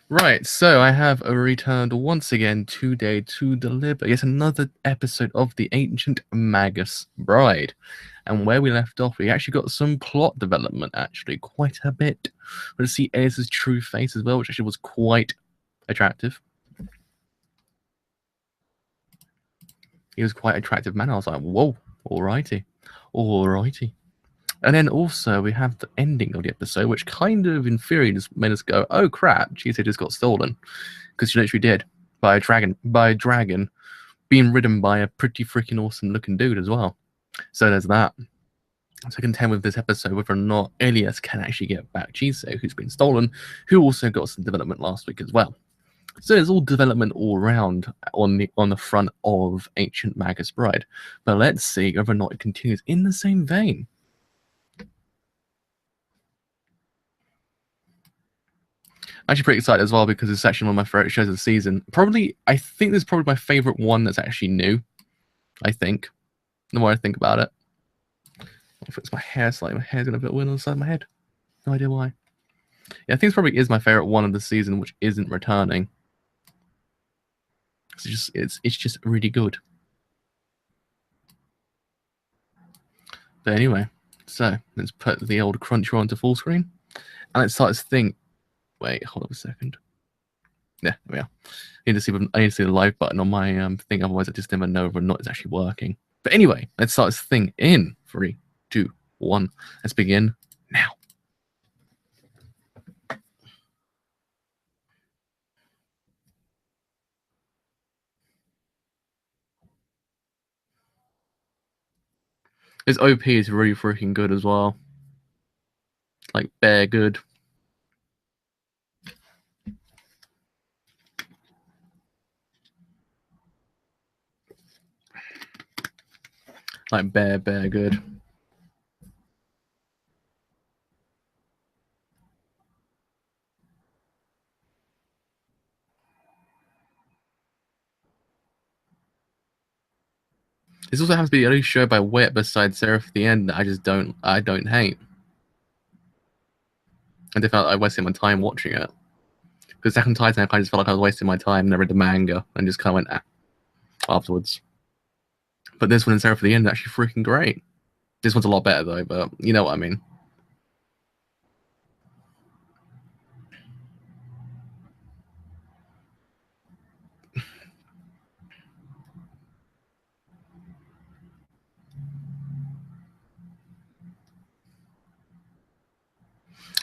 Right, so I have returned once again today to deliver yet another episode of the Ancient Magus Bride. And where we left off, we actually got some plot development, actually, quite a bit. We see Aes's true face as well, which actually was quite attractive. He was quite an attractive man. I was like, whoa, alrighty. Alrighty. And then also we have the ending of the episode, which kind of in theory just made us go, oh crap, Cheesehead just got stolen. Because she literally did. By a dragon being ridden by a pretty freaking awesome looking dude as well. So there's that. So I can tell with this episode whether or not Elias can actually get back Chiso, who's been stolen, who also got some development last week as well. So there's all development all around on the front of Ancient Magus Bride. But let's see whether or not it continues in the same vein. I'm actually pretty excited as well because it's actually one of my favorite shows of the season. Probably, I think this is probably my favorite one that's actually new. I think, the more I think about it. If it's my hair slightly, my hair's gonna be weird on the side of my head. No idea why. Yeah, I think this probably is my favorite one of the season, which isn't returning. It's just really good. But anyway, so let's put the old Crunchyroll onto full screen, and let's start this thing. Wait, hold up a second. Yeah, there we are. I need to see the live button on my thing, otherwise I just never know whether or not it's actually working. But anyway, let's start this thing in 3, 2, 1. Let's begin now. This OP is really freaking good as well. Like, bare good. Like, bare good. This also happens to be the only show by Wit besides Seraph at the End that I don't hate. I just felt like I wasted my time watching it. Because Second Titan, I kind of just felt like I was wasting my time, never read the manga, and just kind of went afterwards. But this one in Seraph at the End is actually freaking great. This one's a lot better though, but you know what I mean.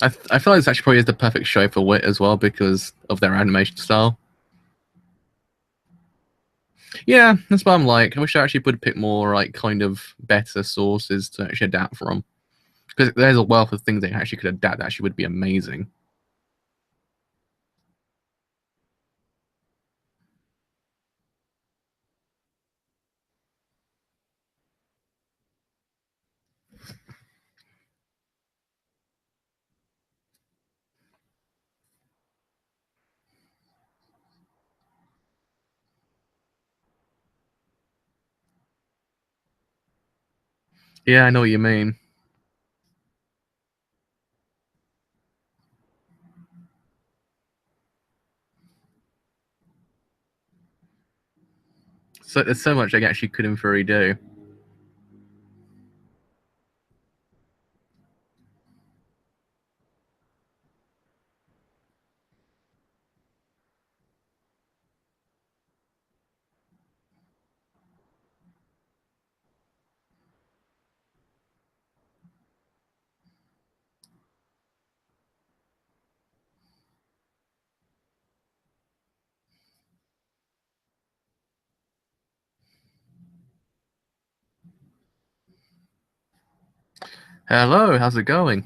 I feel like this actually probably is the perfect show for Wit as well because of their animation style. Yeah, that's what I'm like. I wish I actually would pick more like kind of better sources to actually adapt from. Because there's a wealth of things they actually could adapt that actually would be amazing. Yeah, I know what you mean. So there's so much I actually could in theory do. Hello, how's it going?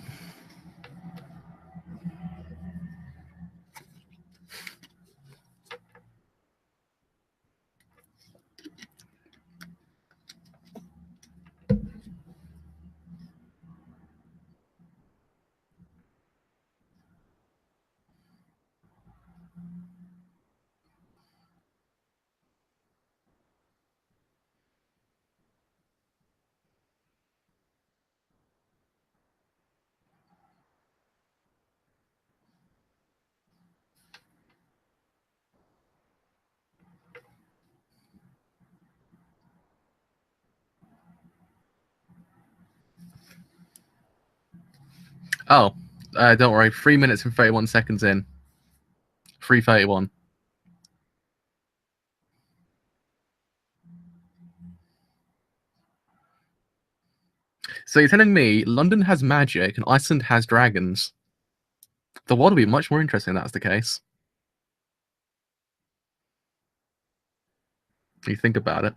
Oh, don't worry. 3 minutes and 31 seconds in. 3:31. So you're telling me London has magic and Iceland has dragons? The world will be much more interesting if that's the case. You think about it.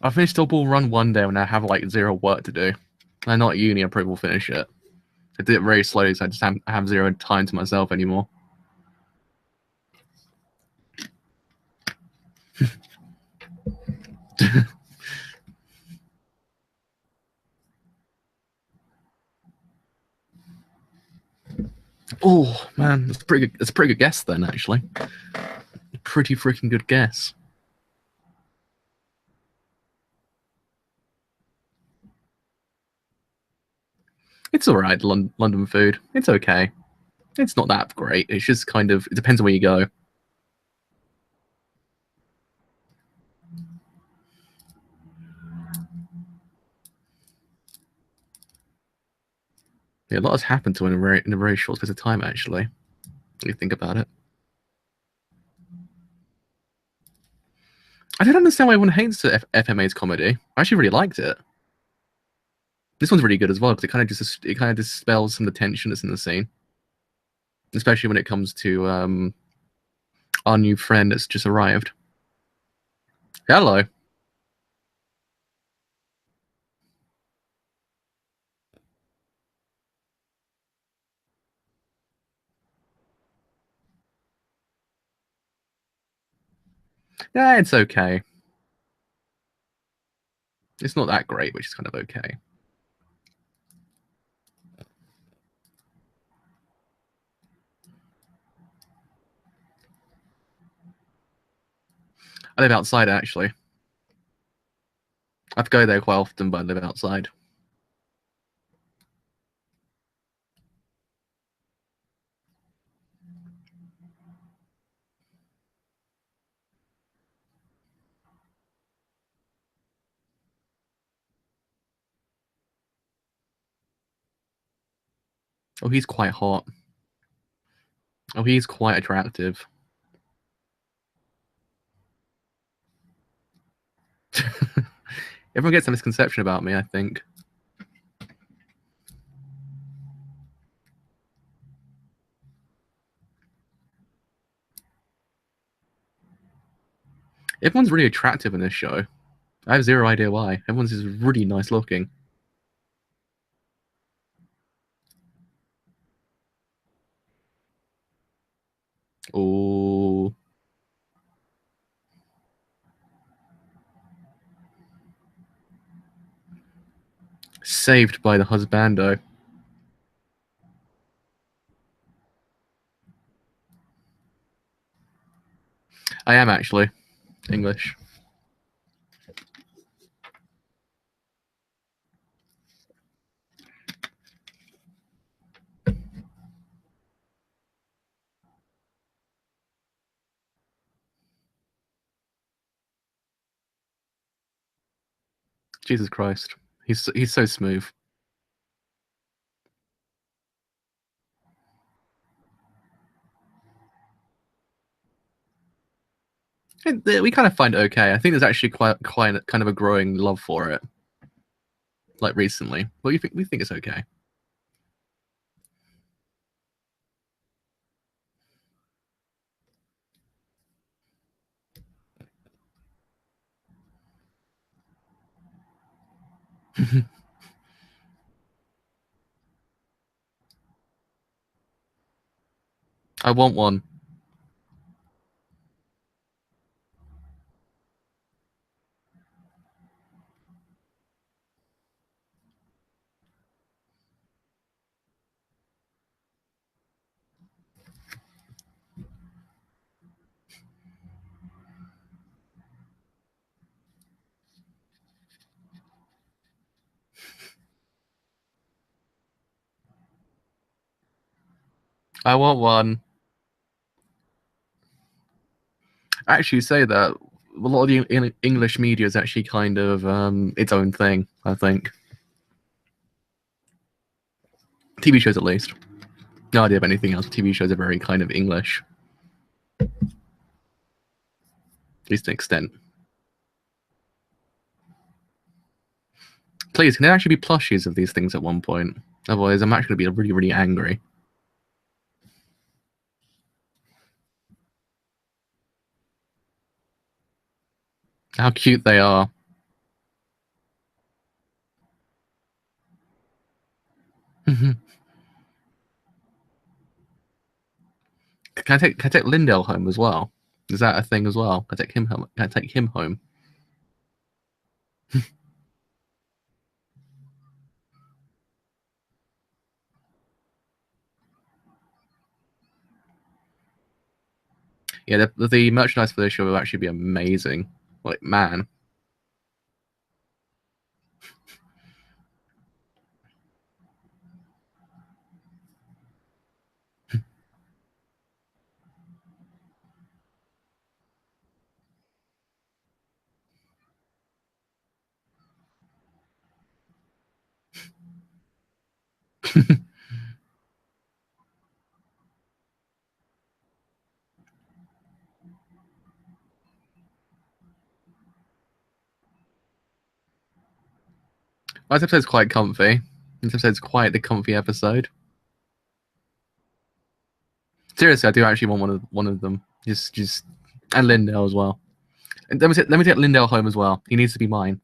I finished Double Run one day when I have like zero work to do. I'm not at uni, I probably will finish it. I did it very slowly, so I just have zero time to myself anymore. Oh man, that's pretty good. That's a pretty good guess then, actually. Pretty freaking good guess. It's all right, London food. It's okay. It's not that great. It's just kind of. It depends on where you go. Yeah, a lot has happened to it in a very short space of time, actually. When you think about it. I don't understand why everyone hates FMA's comedy. I actually really liked it. This one's really good as well because it kind of dispels some of the tension that's in the scene, especially when it comes to our new friend that's just arrived. Hello. Yeah, it's okay. It's not that great, which is kind of okay. I live outside, actually. I have to go there quite often, but I live outside. Oh, he's quite hot. Oh, he's quite attractive. Everyone gets a misconception about me, I think. Everyone's really attractive in this show. I have zero idea why. Everyone's just really nice looking. Oh. Saved by the husbando. I am actually English. Jesus Christ. He's so smooth. We kind of find it okay. I think there's actually quite kind of a growing love for it, like recently. But we think it's okay. I want one. I want one. Actually, say that a lot of the English media is actually kind of its own thing. I think. TV shows at least. No idea of anything else. TV shows are very kind of English, at least to an extent. Please, can there actually be plushies of these things at one point? Otherwise, I'm actually going to be really, really angry. How cute they are. Can can I take Lindell home as well? Is that a thing as well? Can I take him home? Can I take him home? Yeah, the merchandise for this show will actually be amazing. Like, man. This episode's quite comfy. This episode's quite the comfy episode. Seriously, I do actually want one of them. Just and Lindell as well. And let me take Lindell home as well. He needs to be mine.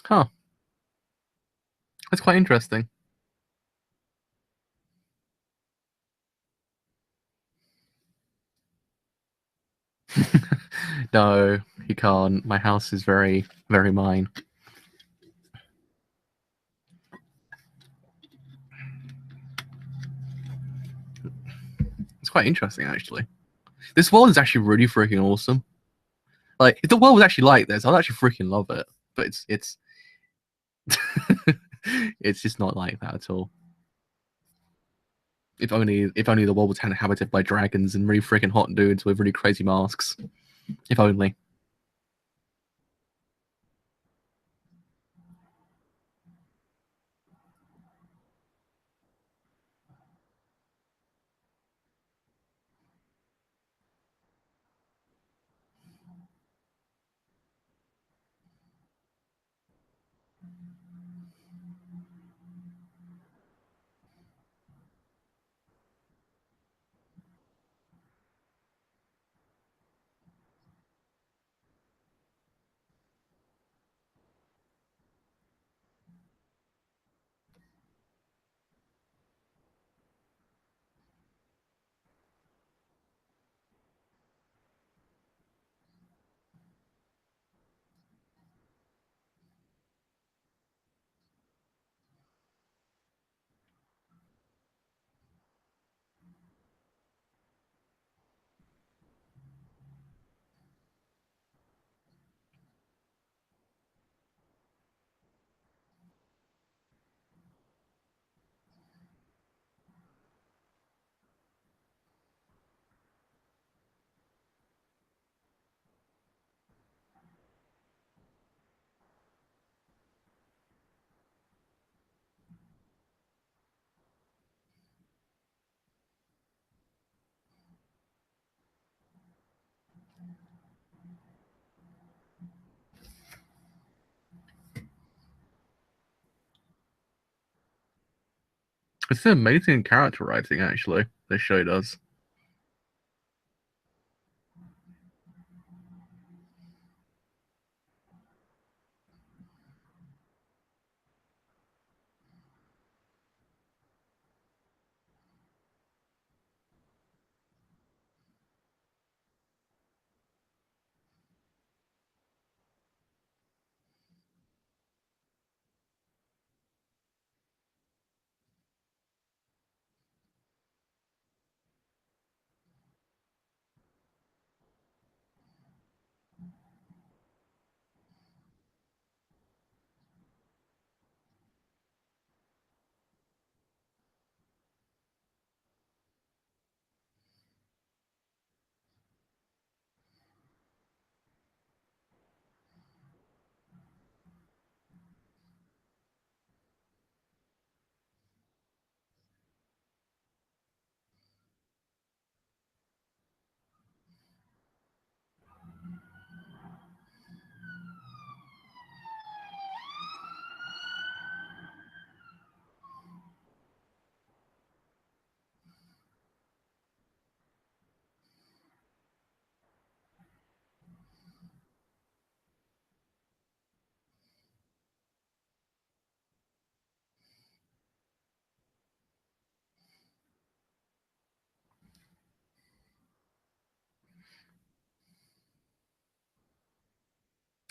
Huh. That's quite interesting. No, he can't. My house is very, very mine. It's quite interesting, actually. This world is actually really freaking awesome. Like, if the world was actually like this, I'd actually freaking love it. But it's it's just not like that at all. If only the world was inhabited by dragons and really freaking hot dudes with really crazy masks. If only. It's amazing character writing, actually. This show does.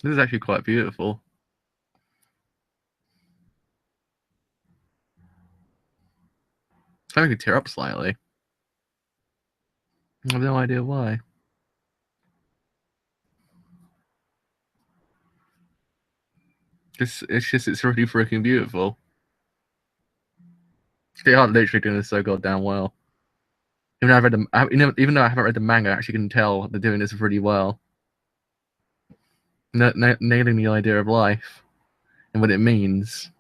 This is actually quite beautiful. It's making me tear up slightly. I have no idea why. It's really freaking beautiful. They are literally doing this so goddamn well. Even though even though I haven't read the manga, I actually can tell they're doing this really well. Nailing the idea of life and what it means.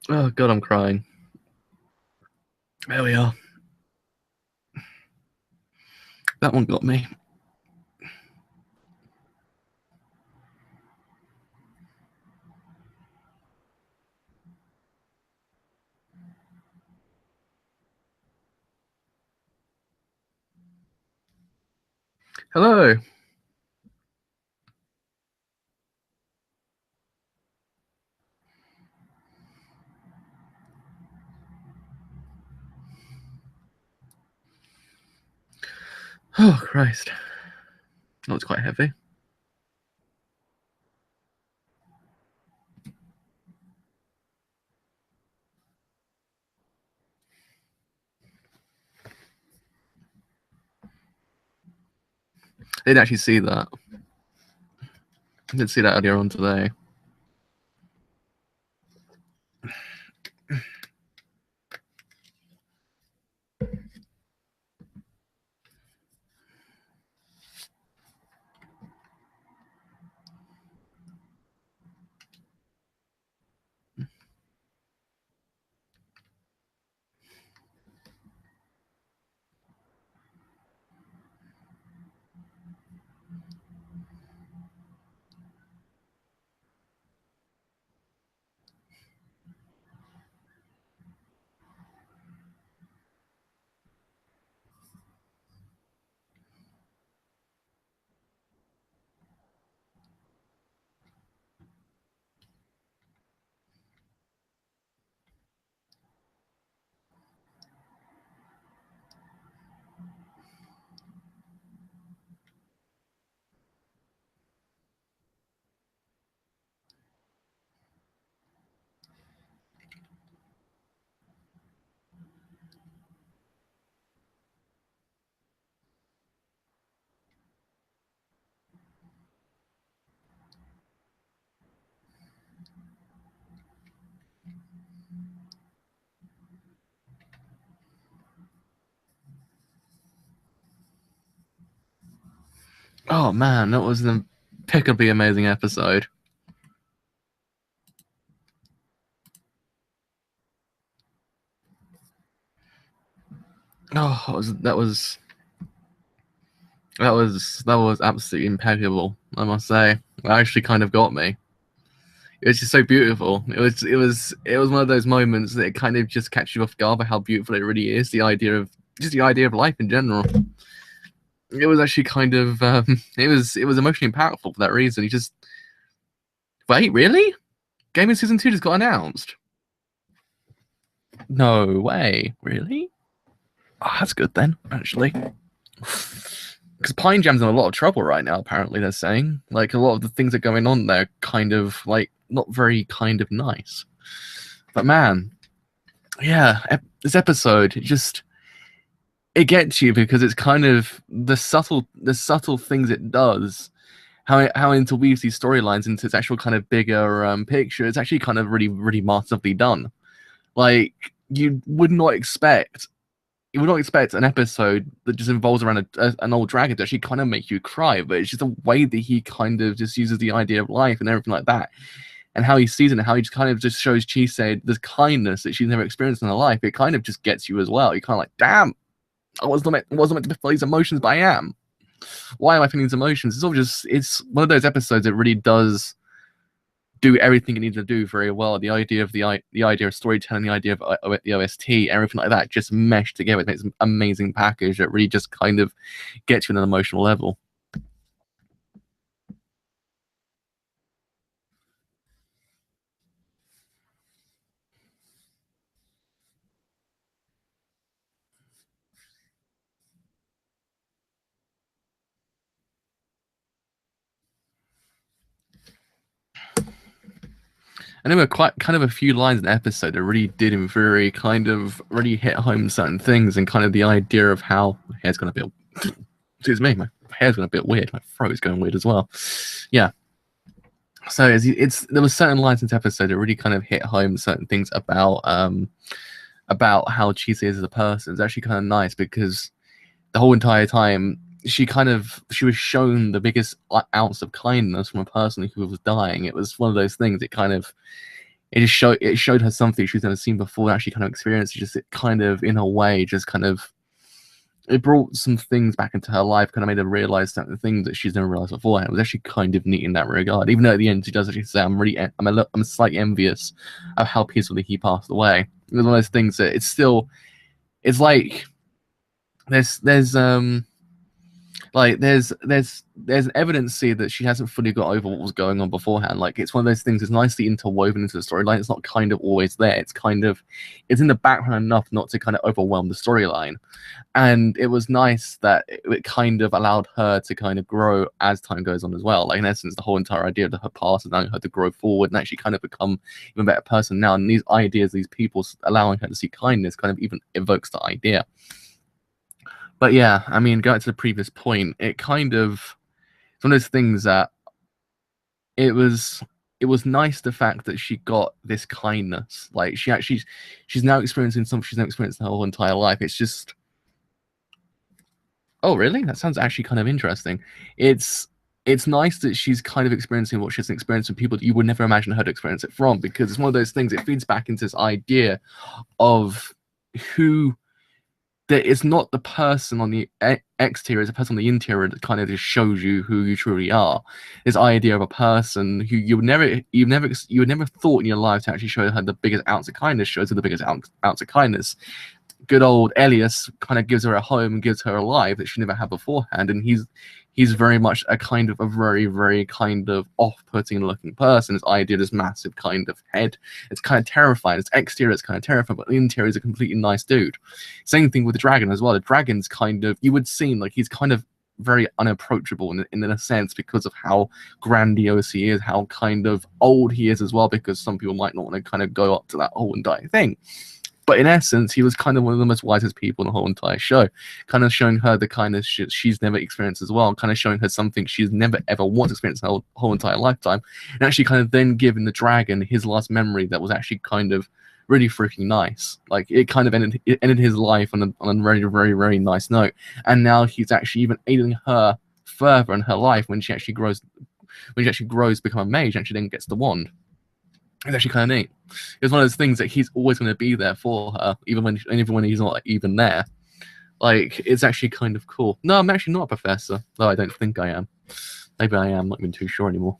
Oh god, I'm crying. There we are. That one got me. Hello. Oh Christ. That was quite heavy. I didn't actually see that. I didn't see that earlier on today. Oh man, that was an impeccably amazing episode. Oh, that was absolutely impeccable. I must say, that actually kind of got me. It was just so beautiful. It was one of those moments that it kind of just catches you off guard by how beautiful it really is. The idea of life in general. It was actually kind of it was emotionally impactful for that reason. You just wait, really? Game of Season 2 just got announced. No way, really? Oh, that's good then, actually. Because Pine Jam's in a lot of trouble right now, apparently, they're saying. Like, a lot of the things that are going on there kind of, like, not very kind of nice. But man, yeah, this episode, it gets you because it's kind of the subtle things it does, how it interweaves these storylines into its actual kind of bigger picture. It's actually kind of really, really masterfully done. Like, you would not expect an episode that just involves around an old dragon to actually kind of make you cry, but it's just a way that he kind of just uses the idea of life and everything like that, and how he sees it, and how he just kind of just shows Chisei this kindness that she's never experienced in her life. It kind of just gets you as well. You're kind of like, damn, I wasn't meant to feel these emotions, but I am. Why am I feeling these emotions? It's one of those episodes that really does do everything it needs to do very well. The idea of storytelling, the idea of the OST, everything like that, just meshed together. It makes an amazing package that really just kind of gets you on an emotional level. And there were quite kind of a few lines in the episode that really did very kind of really hit home certain things, and kind of the idea of how my hair's gonna be. Excuse me, my hair's gonna be a bit weird. My throat is going weird as well. Yeah. So there was certain lines in this episode that really kind of hit home certain things about how Chise is as a person. It's actually kind of nice because the whole entire time she was shown the biggest ounce of kindness from a person who was dying. It was one of those things. It kind of it showed her something she's never seen before, actually kind of experienced. Just it kind of, in a way, just kind of, it brought some things back into her life, kind of made her realize that the things that she's never realized beforehand. It was actually kind of neat in that regard. Even though at the end she does actually say, I'm slightly envious of how peacefully he passed away. It was one of those things that it's like there's evidence here that she hasn't fully got over what was going on beforehand. Like, it's one of those things that's nicely interwoven into the storyline. It's not kind of always there. It's in the background enough not to kind of overwhelm the storyline. And it was nice that it kind of allowed her to kind of grow as time goes on as well. Like, in essence, the whole entire idea of her past is allowing her to grow forward and actually kind of become even a better person now. And these ideas, these people allowing her to see kindness kind of even evokes the idea. But yeah, I mean, going to the previous point, it's one of those things that it was nice, the fact that she got this kindness. Like, she's now experiencing something she's never experienced her whole entire life. It's just, oh really? That sounds actually kind of interesting. It's nice that she's kind of experiencing what she hasn't experienced with people that you would never imagine her to experience it from, because it's one of those things, it feeds back into this idea of who that it's not the person on the exterior, it's a person on the interior that kind of just shows you who you truly are. This idea of a person who you would never thought in your life to actually show her the biggest ounce of kindness, shows her the biggest ounce of kindness. Good old Elias kind of gives her a home and gives her a life that she never had beforehand, and he's very much a very, very kind of off-putting looking person. His idea, this massive kind of head, it's kind of terrifying. Its exterior is kind of terrifying, but the interior is a completely nice dude. Same thing with the dragon as well. The dragon's kind of, you would seem like he's kind of very unapproachable in a sense, because of how grandiose he is, how kind of old he is as well, because some people might not want to kind of go up to that whole entire thing. But in essence, he was kind of one of the most wisest people in the whole entire show, kind of showing her the kindness she's never experienced as well, kind of showing her something she's never ever once experienced in her whole entire lifetime, and actually kind of then giving the dragon his last memory that was actually kind of really freaking nice. Like, it kind of ended his life on a very, very, very nice note, and now he's actually even aiding her further in her life when she actually grows, become a mage, and actually then gets the wand. It's actually kind of neat. It's one of those things that he's always going to be there for her, even when he's not even there. Like, it's actually kind of cool. No, I'm actually not a professor, though I don't think I am. Maybe I am. I'm not even too sure anymore.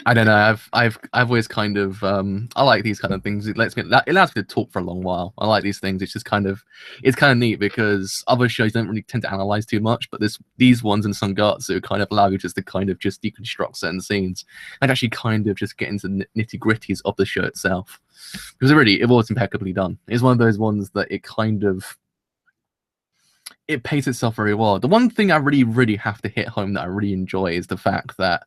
I don't know. I've always kind of I like these kind of things. It allows me to talk for a long while. I like these things. It's just kind of neat, because other shows don't really tend to analyze too much, but these ones in Sangatsu kind of allow you just to kind of just deconstruct certain scenes and actually kind of just get into the nitty gritties of the show itself, because it was impeccably done. It's one of those ones that it pays itself very well. The one thing I really, really have to hit home that I really enjoy is the fact that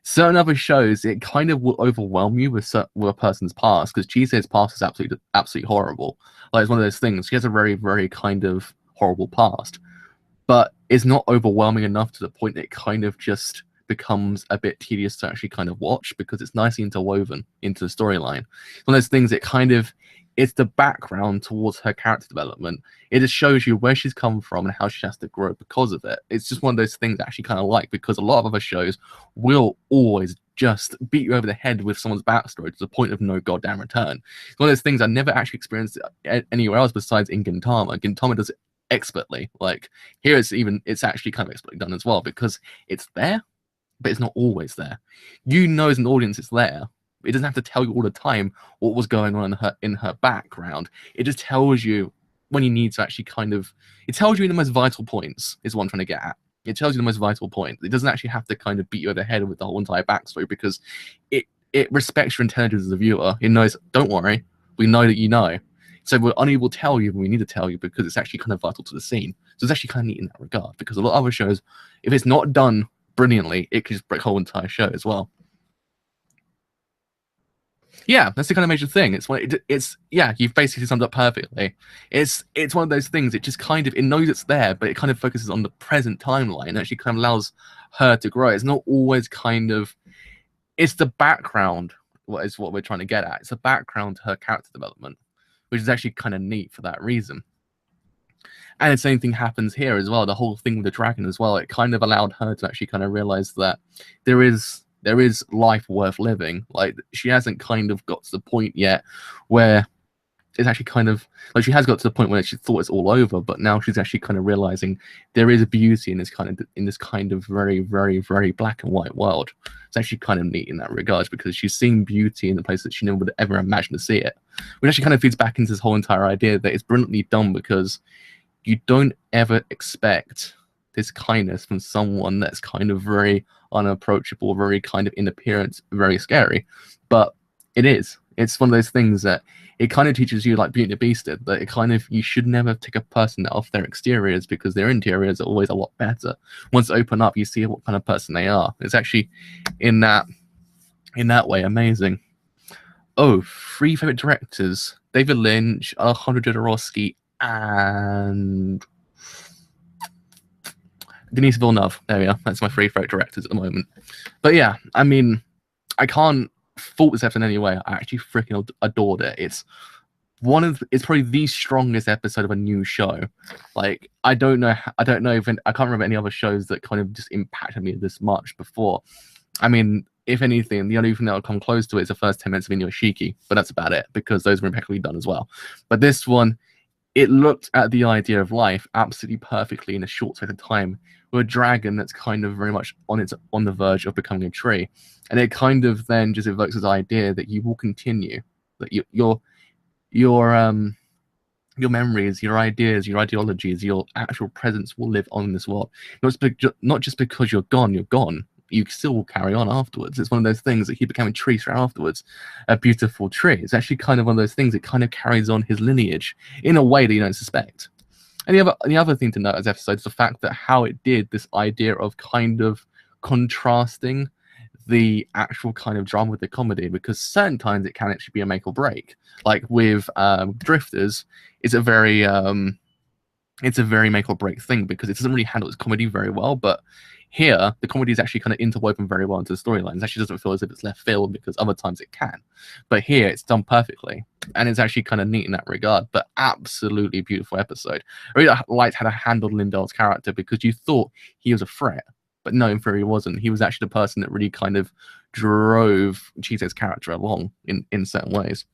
certain other shows, it kind of will overwhelm you with a person's past, because Chise's past is absolutely horrible. Like, it's one of those things. She has a very, very kind of horrible past, but it's not overwhelming enough to the point that it kind of just becomes a bit tedious to actually kind of watch, because it's nicely interwoven into the storyline. One of those things that kind of, it's the background towards her character development. It just shows you where she's come from and how she has to grow because of it. It's just one of those things I actually kind of like, because a lot of other shows will always just beat you over the head with someone's backstory to the point of no goddamn return. It's one of those things I never actually experienced anywhere else besides in Gintama. Gintama does it expertly. Like, here it's actually kind of expertly done as well, because it's there, but it's not always there. You know, as an audience, it's there. It doesn't have to tell you all the time what was going on in her background. It just tells you when you need to actually it tells you in the most vital points, is what I'm trying to get at. It tells you the most vital point. It doesn't actually have to kind of beat you over the head with the whole entire backstory, because it respects your intelligence as a viewer. It knows, don't worry, we know that you know. So we're unable to tell you, but we need to tell you, because it's actually kind of vital to the scene. So it's actually kind of neat in that regard, because a lot of other shows, if it's not done brilliantly, it could just break the whole entire show as well. Yeah, that's the kind of major thing. You've basically summed up perfectly. It's one of those things. It just kind of, it knows it's there, but it kind of focuses on the present timeline and actually kind of allows her to grow. It's not always it's the background. What is what we're trying to get at? It's the background to her character development, which is actually kind of neat for that reason. And the same thing happens here as well. The whole thing with the dragon as well. It kind of allowed her to actually kind of realize that there is there is life worth living. Like, she hasn't kind of got to the point yet where it's actually kind of like, she has got to the point where she thought it's all over, but now she's actually kind of realizing there is a beauty in this kind of very, very, very black and white world. It's actually kind of neat in that regard, because she's seeing beauty in the place that she never would ever imagine to see it, which actually kind of feeds back into this whole entire idea that it's brilliantly done, because you don't ever expect this kindness from someone that's kind of very unapproachable, very kind of in appearance, very scary. But it is. It's one of those things that it kind of teaches you, like Beauty and the Beast did, that it kind of, you should never take a person off their exteriors, because their interiors are always a lot better. Once they open up, you see what kind of person they are. It's actually, in that way, amazing. Oh, 3 favorite directors: David Lynch, Alejandro Jodorowsky, and Denis Villeneuve. There we are. That's my 3 favorite directors at the moment. But yeah, I mean, I can't fault this episode in any way. I actually freaking adored it. It's probably the strongest episode of a new show. Like, I don't know I can't remember any other shows that kind of just impacted me this much before. I mean, if anything, the only thing that will come close to it is the first 10 minutes of Inuyashiki, but that's about it, because those were impeccably done as well. But this one, it looked at the idea of life absolutely perfectly in a short space of time, with a dragon that's kind of very much on the verge of becoming a tree, and it kind of then just evokes this idea that you will continue, that your memories, your ideas, your ideologies, your actual presence will live on in this world. Not just because you're gone. You still will carry on afterwards. It's one of those things that he became a tree straight afterwards, a beautiful tree. It's actually kind of one of those things that kind of carries on his lineage in a way that you don't suspect. And the other thing to note as episode is the fact that how it did this idea of kind of contrasting the actual kind of drama with the comedy, because certain times it can actually be a make or break. Like with Drifters, it's a very make or break thing, because it doesn't really handle its comedy very well. But here, the comedy is actually kind of interwoven very well into the storyline. It actually doesn't feel as if it's left field, because other times it can. But here, it's done perfectly, and it's actually kind of neat in that regard. But absolutely beautiful episode. I really liked how they handled Lindell's character, because you thought he was a threat, but no, in theory he wasn't. He was actually the person that really kind of drove Chise's character along in certain ways.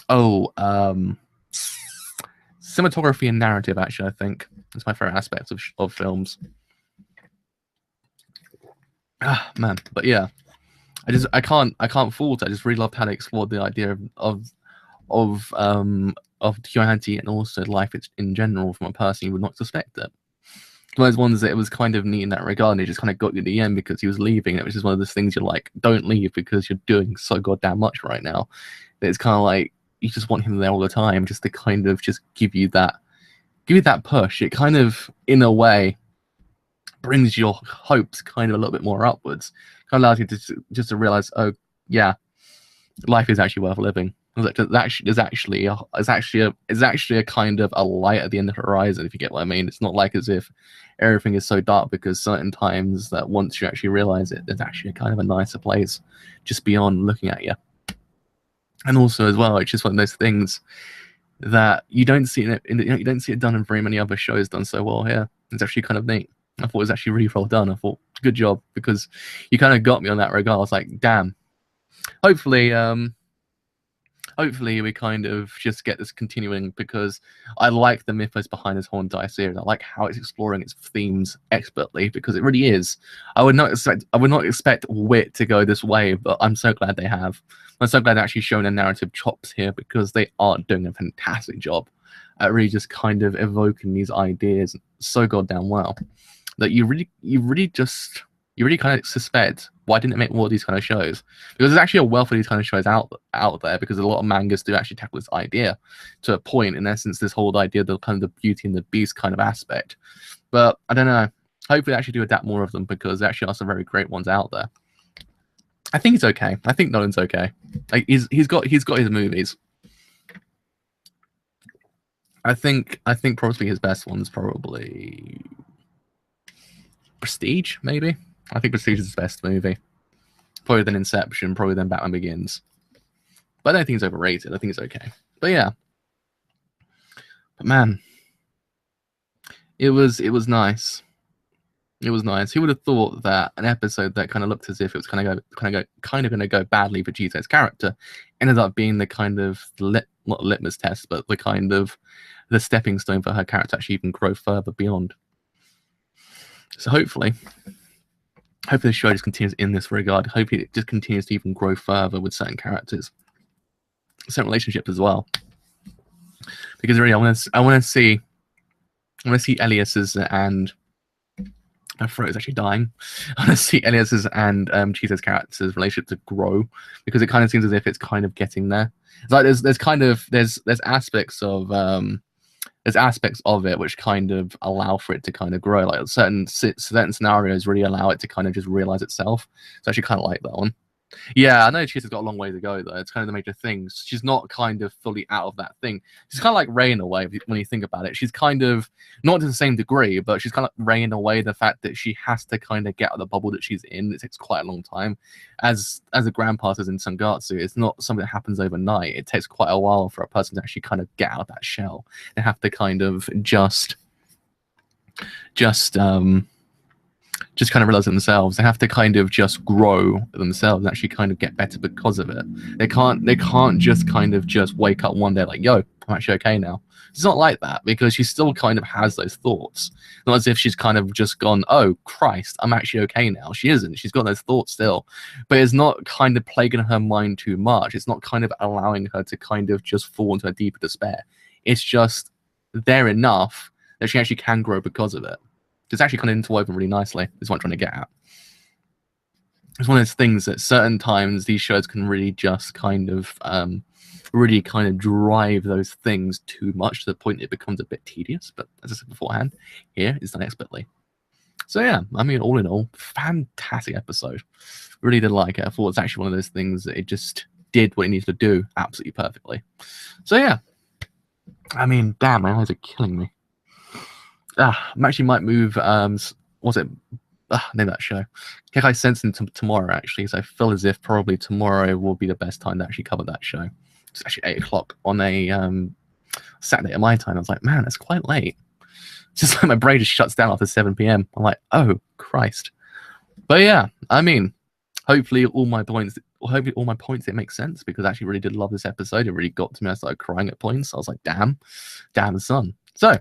Oh, cinematography and narrative, actually, I think it's my favorite aspects of films. Ah, man, but yeah, I can't fault it. I just really loved how they explored the idea of humanity and also life in general from a person you would not suspect it. One of those ones that it was kind of neat in that regard, and it just kind of got you at the end because he was leaving. And it was just one of those things you're like, don't leave, because you're doing so goddamn much right now. That it's kind of like you just want him there all the time, just to kind of just give you that push. It kind of, in a way, brings your hopes kind of a little bit more upwards. Kind of allows you to just to realize, oh yeah, life is actually worth living. There's actually a kind of a light at the end of the horizon, if you get what I mean. It's not like as if everything is so dark, because certain times that once you actually realize it, there's actually a kind of a nicer place just beyond looking at you. And also as well, it's just one of those things that you don't see you don't see it done in very many other shows done so well here. It's actually kind of neat. I thought it was actually really well done. I thought, good job, because you kind of got me on that regard. I was like, damn. Hopefully we kind of just get this continuing, because I like the mythos behind this whole entire series. I like how it's exploring its themes expertly, because it really is. I would not expect Wit to go this way, but I'm so glad they have. I'm so glad they're actually showing their narrative chops here, because they are doing a fantastic job at really just kind of evoking these ideas so goddamn well that you really kind of suspect, why didn't it make more of these kind of shows? Because there's actually a wealth of these kind of shows out there, because a lot of mangas do actually tackle this idea to a point, in essence, this whole idea, the kind of the Beauty and the Beast kind of aspect. But I don't know. Hopefully they actually do adapt more of them, because there actually are some very great ones out there. I think he's okay. I think Nolan's okay. Like, he's got his movies. I think probably his best one's probably Prestige, maybe. I think Prestige is his best movie. Probably then Inception, probably then Batman Begins. But I don't think it's overrated. I think it's okay. But yeah. But man, it was nice. It was nice. Who would have thought that an episode that kind of looked as if it was kind of going to go badly for Chise's character ended up being the kind of not litmus test, but the kind of the stepping stone for her character to actually even grow further beyond. So hopefully the show just continues in this regard. Hopefully it just continues to even grow further with certain characters, certain relationships as well. Because really, I want to see Elias's and my throat is actually dying. I want to see Elias's and Chise's characters' relationship to grow, because it kind of seems as if it's kind of getting there. It's like there's aspects of it which kind of allow for it to kind of grow. Like certain scenarios really allow it to kind of just realize itself. So I actually kind of like that one. Yeah, I know Chisa's got a long way to go, though. It's kind of the major thing. She's not kind of fully out of that thing. She's kind of like Rey in a way, when you think about it. She's kind of, not to the same degree, but she's kind of like Rey in a way, the fact that she has to kind of get out of the bubble that she's in. It takes quite a long time. As a grandpa says in Sangatsu, it's not something that happens overnight. It takes quite a while for a person to actually kind of get out of that shell. They have to kind of just kind of realize it themselves. They have to kind of just grow themselves and actually kind of get better because of it. They can't just kind of just wake up one day like, yo, I'm actually okay now. It's not like that, because she still kind of has those thoughts. Not as if she's kind of just gone, oh Christ, I'm actually okay now. She isn't. She's got those thoughts still, but it's not kind of plaguing her mind too much. It's not kind of allowing her to kind of just fall into a deeper despair. It's just there enough that she actually can grow because of it. It's actually kind of interwoven really nicely, is what I'm trying to get at. It's one of those things that certain times these shows can really just kind of drive those things too much to the point it becomes a bit tedious. But as I said beforehand, here is done expertly. So yeah, I mean, all in all, fantastic episode. Really did like it. I thought it's actually one of those things that it just did what it needed to do absolutely perfectly. So yeah, I mean, damn, my eyes are killing me. I actually might move, what's it? Name that show. Kekai Sensen tomorrow, actually. So I feel as if probably tomorrow will be the best time to actually cover that show. It's actually 8 o'clock on a Saturday at my time. I was like, man, that's quite late. It's just like my brain just shuts down after 7 p.m. I'm like, oh, Christ. But yeah, I mean, hopefully all my points, it makes sense, because I actually really did love this episode. It really got to me. I started crying at points. I was like, damn son. So,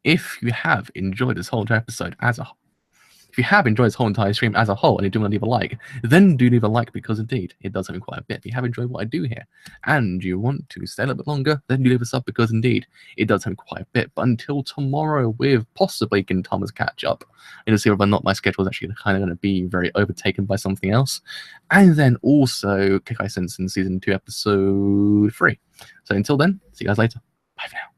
if you have enjoyed this whole entire episode if you have enjoyed this whole entire stream as a whole and you do want to leave a like, then do leave a like, because indeed it does help me quite a bit. If you have enjoyed what I do here and you want to stay a little bit longer, then do leave a sub, because indeed it does help me quite a bit. But until tomorrow, with possibly Gintama's catch up, and to see whether or not my schedule is actually kind of going to be very overtaken by something else, and then also Kekai Sensen Season 2 Episode 3. So until then, see you guys later. Bye for now.